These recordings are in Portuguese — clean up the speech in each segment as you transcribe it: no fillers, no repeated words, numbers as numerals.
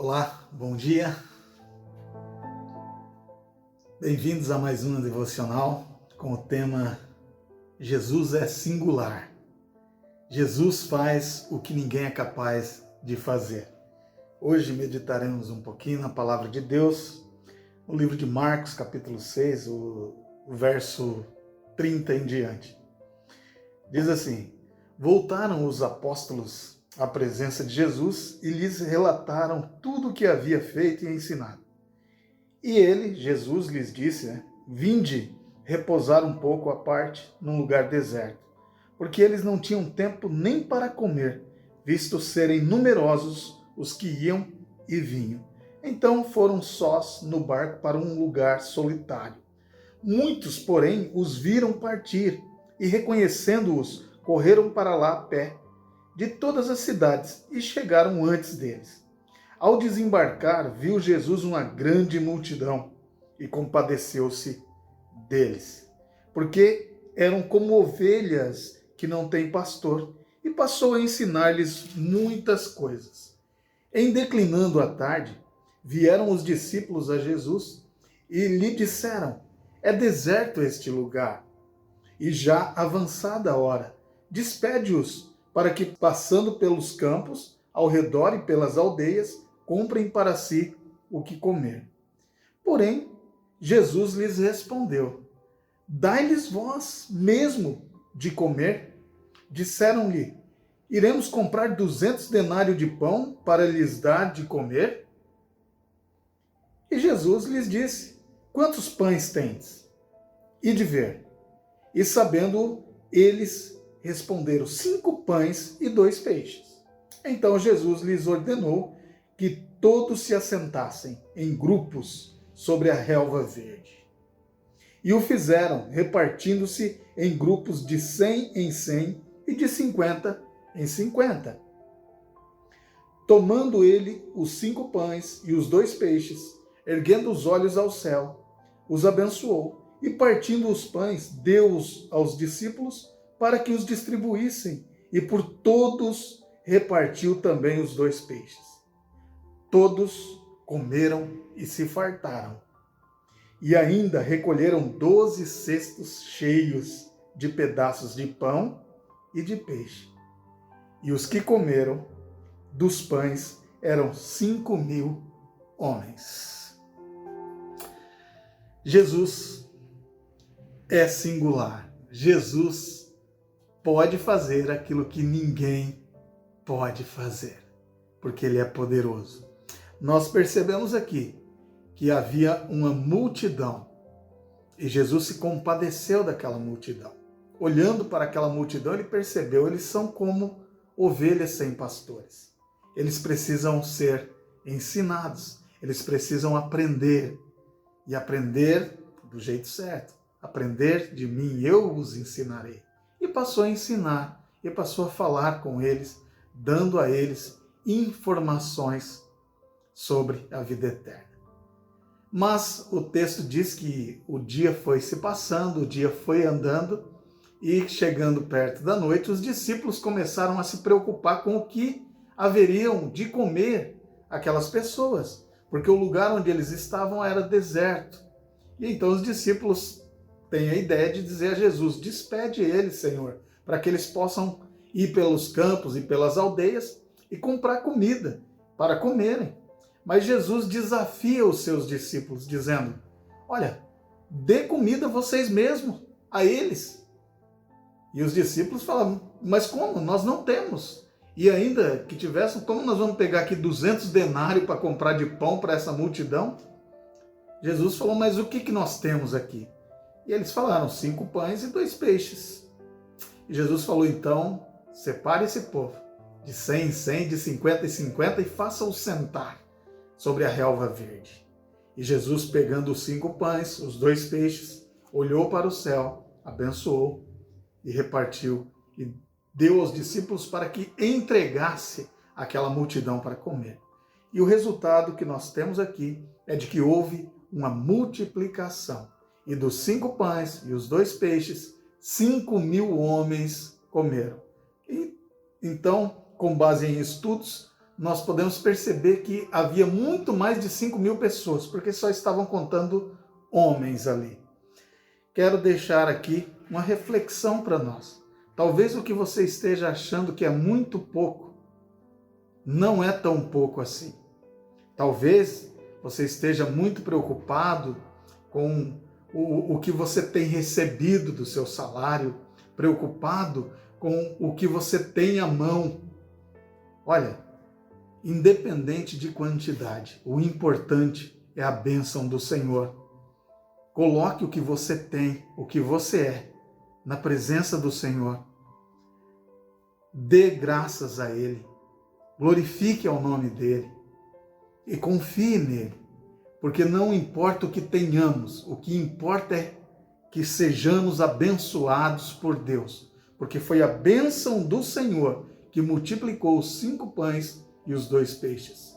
Olá, bom dia. Bem-vindos a mais uma devocional com o tema Jesus é singular. Jesus faz o que ninguém é capaz de fazer. Hoje meditaremos um pouquinho na palavra de Deus, no livro de Marcos, capítulo 6, o verso 30 em diante. Diz assim: voltaram os apóstolos à presença de Jesus e lhes relataram tudo o que havia feito e ensinado. E ele, Jesus, lhes disse, vinde repousar um pouco à parte num lugar deserto, porque eles não tinham tempo nem para comer, visto serem numerosos os que iam e vinham. Então foram sós no barco para um lugar solitário. Muitos, porém, os viram partir e, reconhecendo-os, correram para lá a pé de todas as cidades e chegaram antes deles. Ao desembarcar, viu Jesus uma grande multidão e compadeceu-se deles, porque eram como ovelhas que não têm pastor, e passou a ensinar-lhes muitas coisas. Em declinando a tarde, vieram os discípulos a Jesus e lhe disseram: é deserto este lugar, e já avançada a hora. Despede-os, para que, passando pelos campos, ao redor e pelas aldeias, comprem para si o que comer. Porém, Jesus lhes respondeu: dai-lhes vós mesmo de comer. Disseram-lhe: iremos comprar 200 denários de pão para lhes dar de comer? E Jesus lhes disse: quantos pães tendes? Ide ver. E sabendo, eles responderam: 5 pães e 2 peixes. Então Jesus lhes ordenou que todos se assentassem em grupos sobre a relva verde. E o fizeram, repartindo-se em grupos de 100 em 100 e de 50 em 50. Tomando ele os 5 pães e os 2 peixes, erguendo os olhos ao céu, os abençoou, e partindo os pães, deu-os aos discípulos para que os distribuíssem, e por todos repartiu também os 2 peixes. Todos comeram e se fartaram. E ainda recolheram 12 cestos cheios de pedaços de pão e de peixe. E os que comeram dos pães eram 5.000 homens. Jesus é singular. Jesus pode fazer aquilo que ninguém pode fazer, porque ele é poderoso. Nós percebemos aqui que havia uma multidão e Jesus se compadeceu daquela multidão. Olhando para aquela multidão, ele percebeu, eles são como ovelhas sem pastores. Eles precisam ser ensinados, eles precisam aprender, e aprender do jeito certo. Aprender de mim, eu os ensinarei. E passou a ensinar, e passou a falar com eles, dando a eles informações sobre a vida eterna. Mas o texto diz que o dia foi se passando, o dia foi andando, e chegando perto da noite, os discípulos começaram a se preocupar com o que haveriam de comer aquelas pessoas, porque o lugar onde eles estavam era deserto. E então os discípulos têm a ideia de dizer a Jesus: despede eles, Senhor, para que eles possam ir pelos campos e pelas aldeias e comprar comida para comerem. Mas Jesus desafia os seus discípulos, dizendo: olha, dê comida vocês mesmos a eles. E os discípulos falam: mas como? Nós não temos. E ainda que tivéssemos, como nós vamos pegar aqui 200 denários para comprar de pão para essa multidão? Jesus falou: mas o que nós temos aqui? E eles falaram: 5 pães e 2 peixes. E Jesus falou: então, separe esse povo de 100 em 100, de 50 em 50 e faça-os sentar sobre a relva verde. E Jesus, pegando os 5 pães, os 2 peixes, olhou para o céu, abençoou e repartiu e deu aos discípulos para que entregasse aquela multidão para comer. E o resultado que nós temos aqui é de que houve uma multiplicação. E dos 5 pães e os 2 peixes, 5.000 homens comeram. E então, com base em estudos, nós podemos perceber que havia muito mais de 5.000 pessoas, porque só estavam contando homens ali. Quero deixar aqui uma reflexão para nós. Talvez o que você esteja achando que é muito pouco, não é tão pouco assim. Talvez você esteja muito preocupado com o que você tem recebido do seu salário, preocupado com o que você tem à mão. Olha, independente de quantidade, o importante é a bênção do Senhor. Coloque o que você tem, o que você é, na presença do Senhor. Dê graças a Ele, glorifique ao nome dEle e confie nele, porque não importa o que tenhamos, o que importa é que sejamos abençoados por Deus, porque foi a bênção do Senhor que multiplicou os 5 pães e os 2 peixes.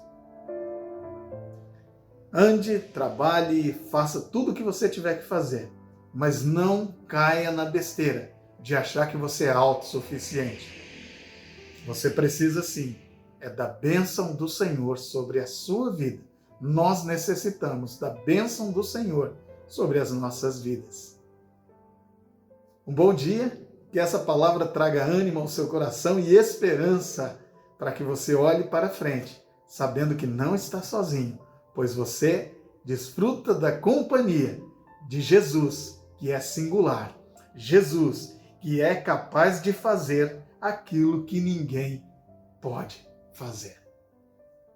Ande, trabalhe, faça tudo o que você tiver que fazer, mas não caia na besteira de achar que você é autossuficiente. Você precisa sim, é da bênção do Senhor sobre a sua vida. Nós necessitamos da bênção do Senhor sobre as nossas vidas. Um bom dia, que essa palavra traga ânimo ao seu coração e esperança para que você olhe para frente, sabendo que não está sozinho, pois você desfruta da companhia de Jesus, que é singular. Jesus, que é capaz de fazer aquilo que ninguém pode fazer.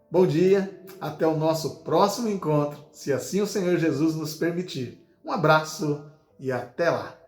Bom dia, até o nosso próximo encontro, se assim o Senhor Jesus nos permitir. Um abraço e até lá!